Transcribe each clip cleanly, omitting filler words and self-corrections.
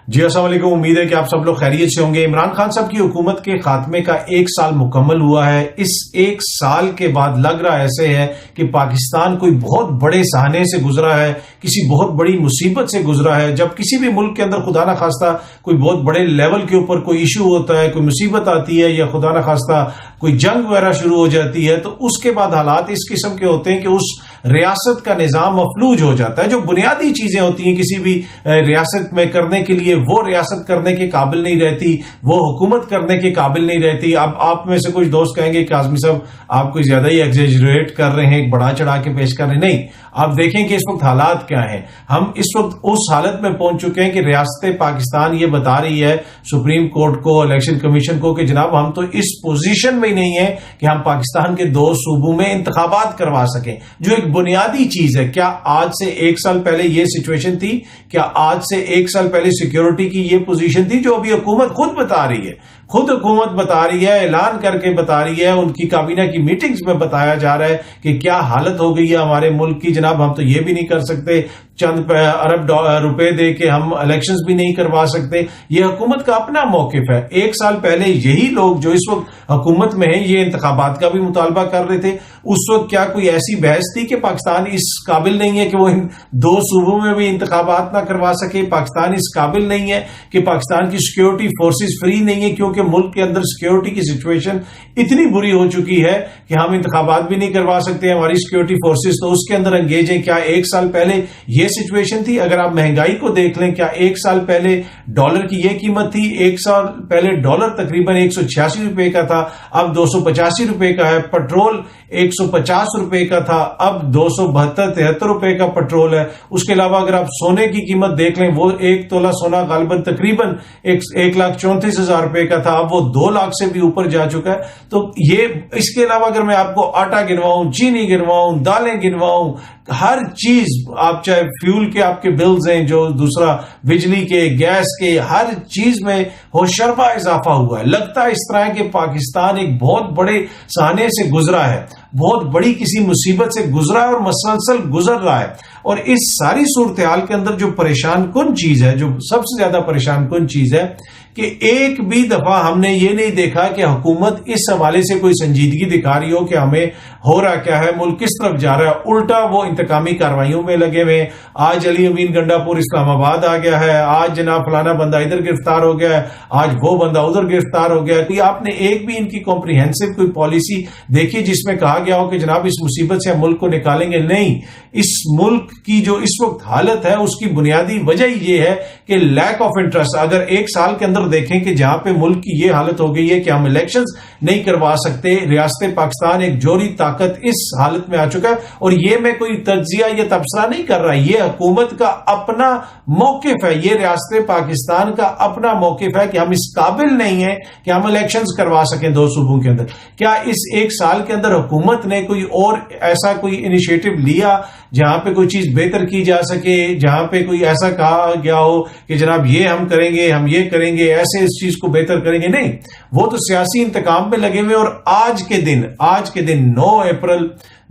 جی السلام علیکم، امید ہے کہ آپ سب لوگ خیریت سے ہوں گے۔ عمران خان صاحب کی حکومت کے خاتمے کا 1 سال مکمل ہوا ہے۔ اس 1 سال کے بعد لگ رہا ایسے ہے کہ پاکستان کوئی بہت بڑے سہانے سے گزرا ہے، کسی بہت بڑی مصیبت سے گزرا ہے۔ جب کسی بھی ملک کے اندر خدا نخواستہ کوئی بہت بڑے لیول کے اوپر کوئی ایشو ہوتا ہے، کوئی مصیبت آتی ہے یا خدا نخواستہ کوئی جنگ وغیرہ شروع ہو جاتی ہے، تو اس کے بعد حالات اس قسم کے ہوتے ہیں کہ اس ریاست کا نظام مفلوج ہو جاتا ہے۔ جو بنیادی چیزیں ہوتی ہیں کسی بھی ریاست میں کرنے کے لیے، وہ ریاست کرنے کے قابل نہیں رہتی، وہ حکومت کرنے کے قابل نہیں رہتی۔ اب آپ میں سے کچھ دوست کہیں گے کہ اعظمی صاحب آپ کوئی زیادہ ہی ایگزیجریٹ کر رہے ہیں، ایک بڑا چڑھا کے پیش کر رہے ہیں۔ نہیں، آپ دیکھیں کہ اس وقت حالات کیا ہیں۔ ہم اس وقت اس حالت میں پہنچ چکے ہیں کہ ریاست پاکستان یہ بتا رہی ہے سپریم کورٹ کو، الیکشن کمیشن کو کہ جناب ہم تو اس پوزیشن میں ہی نہیں ہیں کہ ہم پاکستان کے 2 صوبوں میں انتخابات کروا سکیں، جو ایک بنیادی چیز ہے۔ کیا آج سے 1 سال پہلے یہ سچویشن تھی؟ کیا آج سے 1 سال پہلے سیکیورٹی کی یہ پوزیشن تھی جو ابھی حکومت خود بتا رہی ہے؟ خود حکومت بتا رہی ہے، اعلان کر کے بتا رہی ہے، ان کی کابینہ کی میٹنگز میں بتایا جا رہا ہے کہ کیا حالت ہو گئی ہے ہمارے ملک کی۔ جناب ہم تو یہ بھی نہیں کر سکتے، چند ارب روپے دے کے ہم الیکشنز بھی نہیں کروا سکتے۔ یہ حکومت کا اپنا موقف ہے۔ 1 سال پہلے یہی لوگ جو اس وقت حکومت میں ہیں یہ انتخابات کا بھی مطالبہ کر رہے تھے۔ اس وقت کیا کوئی ایسی بحث تھی کہ پاکستان اس قابل نہیں ہے کہ وہ ان 2 صوبوں میں بھی انتخابات نہ کروا سکے؟ پاکستان اس قابل نہیں ہے کہ پاکستان کی سیکیورٹی فورسز فری نہیں ہے، کیونکہ ملک کے اندر سیکیورٹی کی سچویشن اتنی بری ہو چکی ہے کہ ہم انتخابات بھی نہیں کروا سکتے، ہماری سیکیورٹی فورسز تو اس کے اندر انگیج ہیں۔ کیا 1 سال پہلے یہ سچویشن تھی؟ اگر آپ مہنگائی کو دیکھ لیں، کیا 1 سال پہلے ڈالر کی یہ قیمت تھی؟ 1 سال پہلے ڈالر تقریباً 186 روپے کا تھا، اب 285 روپے کا ہے۔ پیٹرول 150 روپے کا تھا، اب 272-73 روپے کا پیٹرول ہے۔ اس کے علاوہ اگر آپ سونے کی قیمت دیکھ لیں، وہ 1 تولہ سونا غالباً تقریباً 1,34,000 روپے کا تھا، اب وہ 2 لاکھ سے بھی اوپر جا چکا ہے۔ تو یہ اس کے علاوہ اگر میں آپ کو آٹا گنواؤں، چینی گنواؤں، دالیں گنواؤں، ہر چیز، آپ چاہے فیول کے آپ کے بلز ہیں، جو دوسرا بجلی کے، گیس کے، ہر چیز میں ہوشربا اضافہ ہوا ہے۔ لگتا ہے اس طرح کہ پاکستان ایک بہت بڑے سہانے سے گزرا ہے، بہت بڑی کسی مصیبت سے گزرا ہے اور مسلسل گزر رہا ہے۔ اور اس ساری صورتحال کے اندر جو پریشان کن چیز ہے، جو سب سے زیادہ پریشان کن چیز ہے کہ ایک بھی دفعہ ہم نے یہ نہیں دیکھا کہ حکومت اس حوالے سے کوئی سنجیدگی دکھا رہی ہو کہ ہمیں ہو رہا کیا ہے، ملک کس طرف جا رہا ہے۔ الٹا وہ انتقامی کارروائیوں میں لگے ہوئے۔ آج علی امین گنڈا پور اسلام آباد آ گیا ہے، آج جناب فلانا بندہ ادھر گرفتار ہو گیا ہے، آج وہ بندہ ادھر گرفتار ہو گیا ہے۔ کوئی آپ نے ایک بھی ان کی کمپریہنسو کوئی پالیسی دیکھی جس میں کہا گیا ہو کہ جناب اس مصیبت سے ہم ملک کو نکالیں گے؟ نہیں، اس ملک کی جو اس وقت حالت ہے اس کی بنیادی وجہ یہ ہے کہ لیک آف انٹرسٹ۔ اگر 1 سال کے اندر دیکھیں کہ جہاں پہ ملک کی یہ حالت ہو گئی ہے کہ ہم الیکشنز نہیں کروا سکتے، ریاست پاکستان ایک جوہری طاقت اس حالت میں آ چکا ہے۔ اور یہ میں کوئی تجزیہ یا تبصرہ نہیں کر رہا، یہ حکومت کا اپنا موقف ہے، یہ ریاست پاکستان کا اپنا موقف ہے کہ ہم اس قابل نہیں ہیں کہ ہم الیکشنز کروا سکیں 2 صوبوں کے اندر۔ کیا اس 1 سال کے اندر حکومت نے کوئی اور ایسا کوئی انیشیٹو لیا جہاں پہ کوئی چیز بہتر کی جا سکے، جہاں پہ کوئی ایسا کہا گیا ہو کہ جناب یہ ہم کریں گے، ہم یہ کریں گے، ایسے اس چیز کو بہتر کریں گے؟ نہیں، وہ تو سیاسی انتقام پہ لگے ہوئے۔ اور آج کے دن 9 اپریل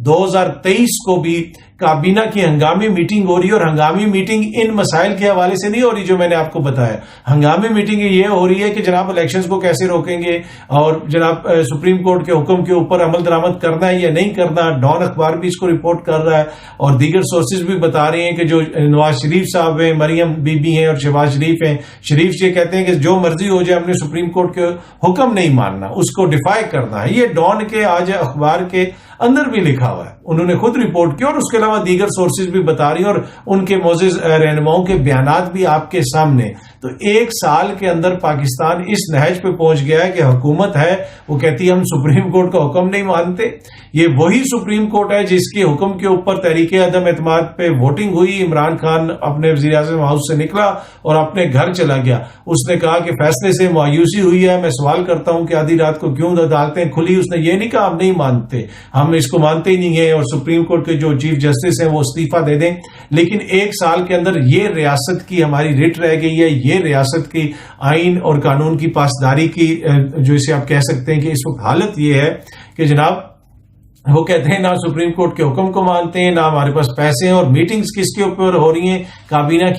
2023 کو بھی کابینہ کی ہنگامی میٹنگ ہو رہی ہے، اور ہنگامی میٹنگ ان مسائل کے حوالے سے نہیں ہو رہی جو میں نے آپ کو بتایا۔ ہنگامی میٹنگ یہ ہو رہی ہے کہ جناب الیکشنز کو کیسے روکیں گے، اور جناب سپریم کورٹ کے حکم کے اوپر عمل درآمد کرنا ہے یا نہیں کرنا۔ ڈان اخبار بھی اس کو رپورٹ کر رہا ہے، اور دیگر سورسز بھی بتا رہے ہیں کہ جو نواز شریف صاحب ہیں، مریم بی بی ہیں اور شہباز شریف ہیں، شریف یہ کہتے ہیں کہ جو مرضی ہو جائے ہم نے سپریم کورٹ کے حکم نہیں ماننا، اس کو ڈیفائی کرنا ہے۔ یہ ڈان کے آج اخبار کے اندر بھی لکھا ہوا ہے، انہوں نے خود رپورٹ کی، اور اس کے علاوہ دیگر سورسز بھی بتا رہی ہیں، اور ان کے معزز رہنماؤں کے بیانات بھی آپ کے سامنے۔ تو 1 سال کے اندر پاکستان اس نہج پہ پہنچ گیا ہے کہ حکومت ہے وہ کہتی ہے ہم سپریم کورٹ کا حکم نہیں مانتے۔ یہ وہی سپریم کورٹ ہے جس کے حکم کے اوپر تحریک عدم اعتماد پہ ووٹنگ ہوئی، عمران خان اپنے وزیر اعظم ہاؤس سے نکلا اور اپنے گھر چلا گیا۔ اس نے کہا کہ فیصلے سے مایوسی ہوئی ہے، میں سوال کرتا ہوں کہ آدھی رات کو کیوں عدالتیں کھلی۔ اس نے یہ نہیں کہا ہم نہیں مانتے، ہم اس کو مانتے ہی نہیں ہیں، اور سپریم کورٹ کے جو چیف جسٹس ہیں وہ استعفیٰ دے دیں۔ لیکن 1 سال کے اندر یہ ریاست کی ہماری رٹ رہ گئی ہے، یہ ریاست کی آئین اور قانون کی پاسداری کی جو اسے آپ کہہ سکتے ہیں کہ اس وقت حالت یہ ہے کہ جناب وہ کہتے ہیں نہ سپریم کورٹ کے حکم کو مانتے ہیں، نہ ہمارے پاس پیسے ہیں، اور میٹنگز کس کے اوپر ہو رہی ہیں، کابینہ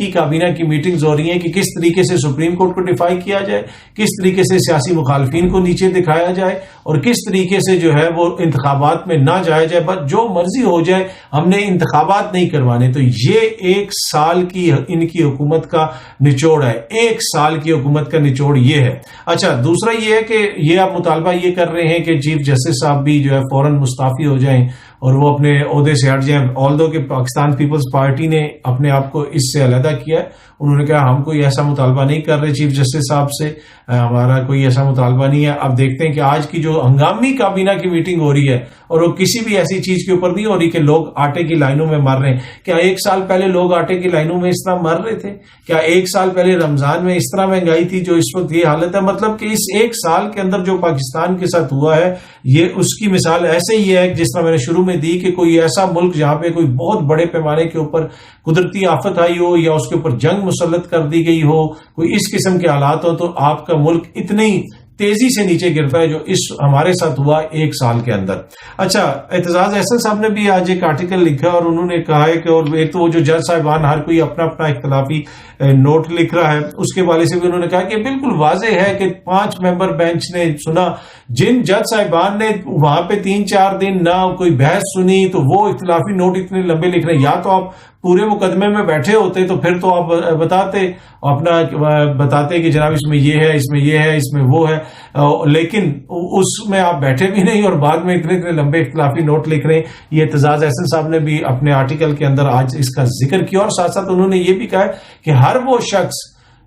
کی میٹنگز ہو رہی ہیں کہ کس طریقے سے سپریم کورٹ کو ڈیفائی کیا جائے، کس طریقے سے سیاسی مخالفین کو نیچے دکھایا جائے، اور کس طریقے سے جو ہے وہ انتخابات میں نہ جایا جائے، بس جو مرضی ہو جائے، ہم نے انتخابات نہیں کروانے۔ تو یہ 1 سال کی ان کی حکومت کا نچوڑ ہے، 1 سال کی حکومت کا نچوڑ یہ ہے۔ اچھا، دوسرا یہ ہے کہ یہ آپ مطالبہ یہ کر رہے ہیں کہ چیف جسٹس صاحب بھی جو ہے فوراً مستعفی ہو جائیں اور وہ اپنے عہدے سے ہٹ جائیں، آلدو کہ پاکستان پیپلز پارٹی نے اپنے آپ کو اس سے علیحدہ کیا ہے۔ انہوں نے کہا ہم کوئی ایسا مطالبہ نہیں کر رہے چیف جسٹس صاحب سے، ہمارا کوئی ایسا مطالبہ نہیں ہے۔ اب دیکھتے ہیں کہ آج کی جو ہنگامی کابینہ کی میٹنگ ہو رہی ہے، اور وہ کسی بھی ایسی چیز کے اوپر نہیں ہو رہی کہ لوگ آٹے کی لائنوں میں مر رہے ہیں۔ کیا 1 سال پہلے لوگ آٹے کی لائنوں میں اس طرح مر رہے تھے؟ کیا 1 سال پہلے رمضان میں اس طرح مہنگائی تھی جو اس وقت یہ حالت ہے؟ مطلب کہ اس 1 سال کے اندر جو پاکستان کے ساتھ ہوا ہے، یہ اس کی مثال ایسے ہی ہے جس طرح میں نے شروع میں دی کہ کوئی ایسا ملک جہاں پہ کوئی بہت بڑے پیمانے کے اوپر قدرتی آفت آئی ہو یا اس کے اوپر جنگ مسلط کر دی گئی ہو، کوئی اس قسم کے حالات ہو، تو آپ کا ملک اتنی تیزی سے نیچے گرتا ہے جو اس ہمارے ساتھ ہوا 1 سال کے اندر۔ اچھا، اعتزاز احسن صاحب نے بھی آج ایک آرٹیکل لکھا اور انہوں نے کہا ہے کہ اور ایک تو وہ جو جج صاحبان ہر کوئی اپنا اپنا اختلافی نوٹ لکھ رہا ہے، اس کے حوالے سے بھی انہوں نے کہا کہ بالکل واضح ہے کہ 5 ممبر بینچ نے سنا، جن جج صاحبان نے وہاں پہ 3-4 دن نہ کوئی بحث سنی تو وہ اختلافی نوٹ اتنے لمبے لکھ رہے ہیں۔ یا تو آپ پورے مقدمے میں بیٹھے ہوتے تو پھر تو آپ بتاتے کہ جناب اس میں یہ ہے، اس میں یہ ہے، اس میں وہ ہے، لیکن اس میں آپ بیٹھے بھی نہیں اور بعد میں اتنے لمبے اختلافی نوٹ لکھ رہے ہیں۔ یہ اعتزاز احسن صاحب نے بھی اپنے آرٹیکل کے اندر آج اس کا ذکر کیا، اور ساتھ ساتھ انہوں نے یہ بھی کہا کہ ہر وہ شخص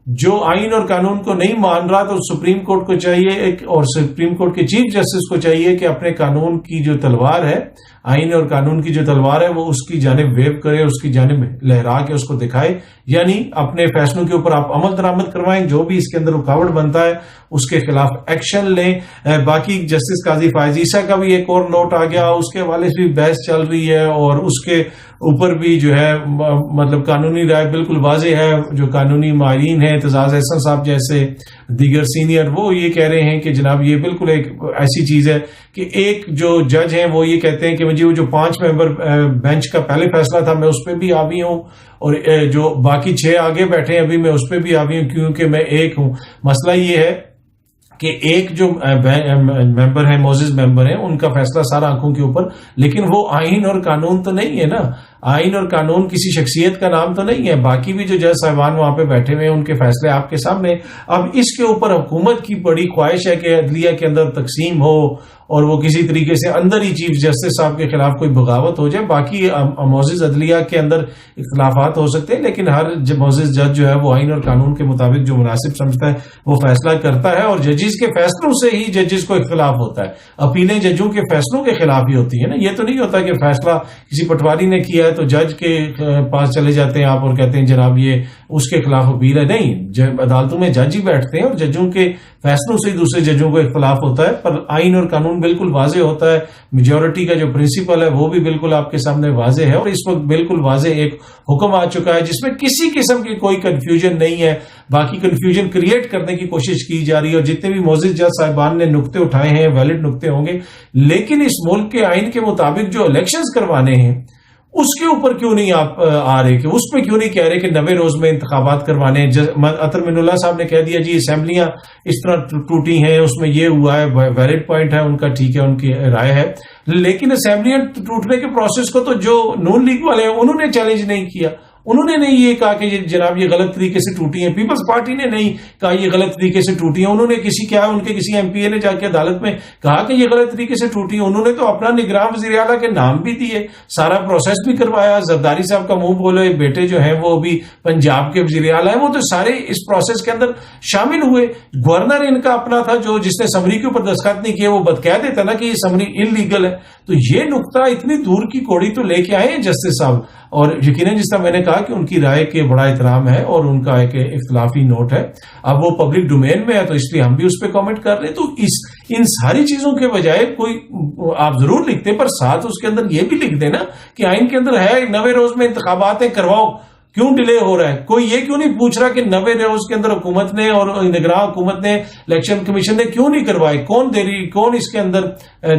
جو آئین اور قانون کو نہیں مان رہا تو سپریم کورٹ کو چاہیے اور سپریم کورٹ کے چیف جسٹس کو چاہیے کہ اپنے قانون کی جو تلوار ہے، آئین اور قانون کی جو تلوار ہے، وہ اس کی جانب ویو کرے، اس کی جانب لہرا کے اس کو دکھائے، یعنی اپنے فیصلوں کے اوپر آپ عمل درآمد کروائیں، جو بھی اس کے اندر رکاوٹ بنتا ہے اس کے خلاف ایکشن لیں۔ باقی جسٹس قاضی فائز عیسیٰ کا بھی ایک اور نوٹ آ گیا، اس کے حوالے سے بھی بحث چل رہی ہے، اور اس کے اوپر بھی جو ہے مطلب قانونی رائے بالکل واضح ہے۔ جو قانونی ماہرین ہیں، اعتزاز احسن صاحب جیسے دیگر سینئر، وہ یہ کہہ رہے ہیں کہ جناب یہ بالکل ایک ایسی چیز ہے کہ ایک جو جج ہیں وہ یہ کہتے ہیں کہ مجھے وہ جو 5 ممبر بینچ کا پہلے فیصلہ تھا میں اس پہ بھی حاوی ہوں، اور جو باقی 6 آگے بیٹھے ہیں ابھی میں اس پہ بھی حاوی ہوں کیونکہ میں ایک ہوں۔ مسئلہ یہ ہے کہ ایک جو ممبر ہیں، معزز ممبر ہیں، ان کا فیصلہ سارا آنکھوں کے اوپر، لیکن وہ آئین اور قانون تو نہیں ہے نا، آئین اور قانون کسی شخصیت کا نام تو نہیں ہے۔ باقی بھی جو جج صاحبان وہاں پہ بیٹھے ہوئے ہیں ان کے فیصلے آپ کے سامنے۔ اب اس کے اوپر حکومت کی بڑی خواہش ہے کہ عدلیہ کے اندر تقسیم ہو اور وہ کسی طریقے سے اندر ہی چیف جسٹس صاحب کے خلاف کوئی بغاوت ہو جائے۔ باقی معزز عدلیہ کے اندر اختلافات ہو سکتے ہیں، لیکن ہر معزز جج جو ہے وہ آئین اور قانون کے مطابق جو مناسب سمجھتا ہے وہ فیصلہ کرتا ہے، اور ججز کے فیصلوں سے ہی ججز کو اختلاف ہوتا ہے۔ اپیلیں ججوں کے فیصلوں کے خلاف ہی ہوتی ہیں نا، یہ تو نہیں ہوتا کہ فیصلہ کسی پٹواری نے کیا ہے تو جج کے پاس چلے جاتے ہیں آپ اور کہتے ہیں جناب یہ اس کے خلاف اپیل ہے۔ نہیں، عدالتوں میں جج ہی بیٹھتے ہیں اور ججوں کے فیصلوں سے ہی دوسرے ججوں کو اختلاف ہوتا ہے، پر آئین اور قانون بالکل واضح ہوتا ہے۔ میجورٹی کا جو پرنسپل ہے وہ بھی بالکل آپ کے سامنے واضح ہے، اور اس وقت بالکل واضح ایک حکم آ چکا ہے جس میں کسی قسم کی کوئی کنفیوژن نہیں ہے۔ باقی کنفیوژن کریٹ کرنے کی کوشش کی جا رہی ہے، اور جتنے بھی معزز جج صاحبان نے نقطے اٹھائے ہیں ویلڈ نقطے ہوں گے، لیکن اس ملک کے آئین کے مطابق جو الیکشنز کروانے ہیں اس کے اوپر کیوں نہیں آپ آ رہے، کہ اس پہ کیوں نہیں کہہ رہے کہ 90 روز میں انتخابات کروانے ہیں؟ عطر من اللہ صاحب نے کہہ دیا جی اسمبلیاں اس طرح ٹوٹی ہیں، اس میں یہ ہوا ہے، ویلڈ پوائنٹ ہے ان کا، ٹھیک ہے، ان کی رائے ہے، لیکن اسمبلیاں ٹوٹنے کے پروسیس کو تو جو نون لیگ والے ہیں انہوں نے چیلنج نہیں کیا، انہوں نے نہیں یہ کہا کہ جناب یہ غلط طریقے سے ٹوٹی ہیں، پیپلز پارٹی نے نہیں کہا یہ غلط طریقے سے ٹوٹی ہیں، انہوں نے ان کے کسی ایم پی اے نے جا کے عدالت میں کہا کہ یہ غلط طریقے سے ٹوٹی ہیں، انہوں نے تو اپنا نگراں وزیر اعلیٰ کے نام بھی دیے، سارا پروسیس بھی کروایا، زرداری صاحب کا منہ بولے بیٹے جو ہیں وہ بھی پنجاب کے وزیر اعلیٰ ہیں، وہ تو سارے اس پروسیس کے اندر شامل ہوئے۔ گورنر ان کا اپنا تھا جو جس نے سمری کے اوپر دستخط نہیں کیے، وہ کہہ دیتا نا کہ یہ سمری انلیگل ہے۔ تو یہ نقطہ اتنی دور کی کوڑی تو لے کے آئے ہیں جسٹس صاحب، اور یقیناً جس طرح میں نے کہا کہ ان کی رائے کے بڑا احترام ہے اور ان کا ایک اختلافی نوٹ ہے، اب وہ پبلک ڈومین میں ہے تو اس لیے ہم بھی اس پہ کامنٹ کر رہے ہیں۔ تو ان ساری چیزوں کے بجائے کوئی آپ ضرور لکھتے، پر ساتھ اس کے اندر یہ بھی لکھ دینا کہ آئین کے اندر ہے 90 روز میں انتخابات ہیں، کرواؤ، کیوں ڈیلے ہو رہا ہے؟ کوئی یہ کیوں نہیں پوچھ رہا کہ 90 روز کے اندر حکومت نے اور نگراں حکومت نے الیکشن کمیشن نے کیوں نہیں کروائے؟ کون اس کے اندر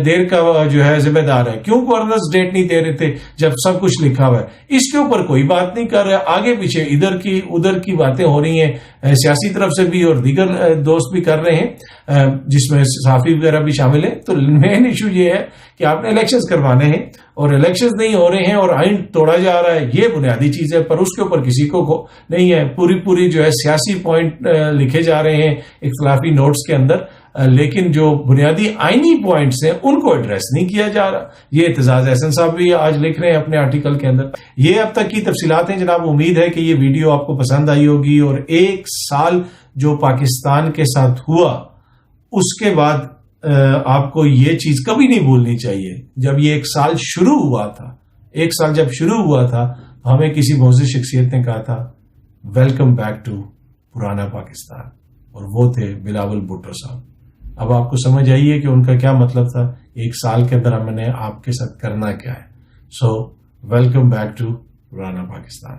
دیر کا جو ہے ذمہ دار ہے؟ کیوں گورننس ڈیٹ نہیں دے رہے تھے جب سب کچھ لکھا ہوا ہے؟ اس کے اوپر کوئی بات نہیں کر رہا. آگے پیچھے ادھر کی باتیں ہو رہی ہیں سیاسی طرف سے بھی اور دیگر دوست بھی کر رہے ہیں جس میں صحافی وغیرہ بھی شامل ہیں. تو مین ایشو یہ ہے کہ آپ نے الیکشنز کروانے ہیں اور الیکشنز نہیں ہو رہے ہیں اور آئین توڑا جا رہا ہے. یہ بنیادی چیز ہے, پر اس کے اوپر کسی کو نہیں ہے. پوری جو ہے سیاسی پوائنٹ لکھے جا رہے ہیں اختلافی نوٹس کے اندر, لیکن جو بنیادی آئینی پوائنٹس ہیں ان کو ایڈریس نہیں کیا جا رہا. یہ اعتزاز احسن صاحب بھی آج لکھ رہے ہیں اپنے آرٹیکل کے اندر. یہ اب تک کی تفصیلات ہیں جناب. امید ہے کہ یہ ویڈیو آپ کو پسند آئی ہوگی, اور 1 سال جو پاکستان کے ساتھ ہوا اس کے بعد آپ کو یہ چیز کبھی نہیں بھولنی چاہیے. جب یہ 1 سال شروع ہوا تھا, 1 سال جب شروع ہوا تھا, ہمیں کسی معزز شخصیت نے کہا تھا ویلکم بیک ٹو پرانا پاکستان, اور وہ تھے بلاول بھٹو صاحب. اب آپ کو سمجھ آئیے کہ ان کا کیا مطلب تھا. 1 سال کے اندر ہم نے آپ کے ساتھ کرنا کیا ہے. سو ویلکم بیک ٹو پرانا پاکستان.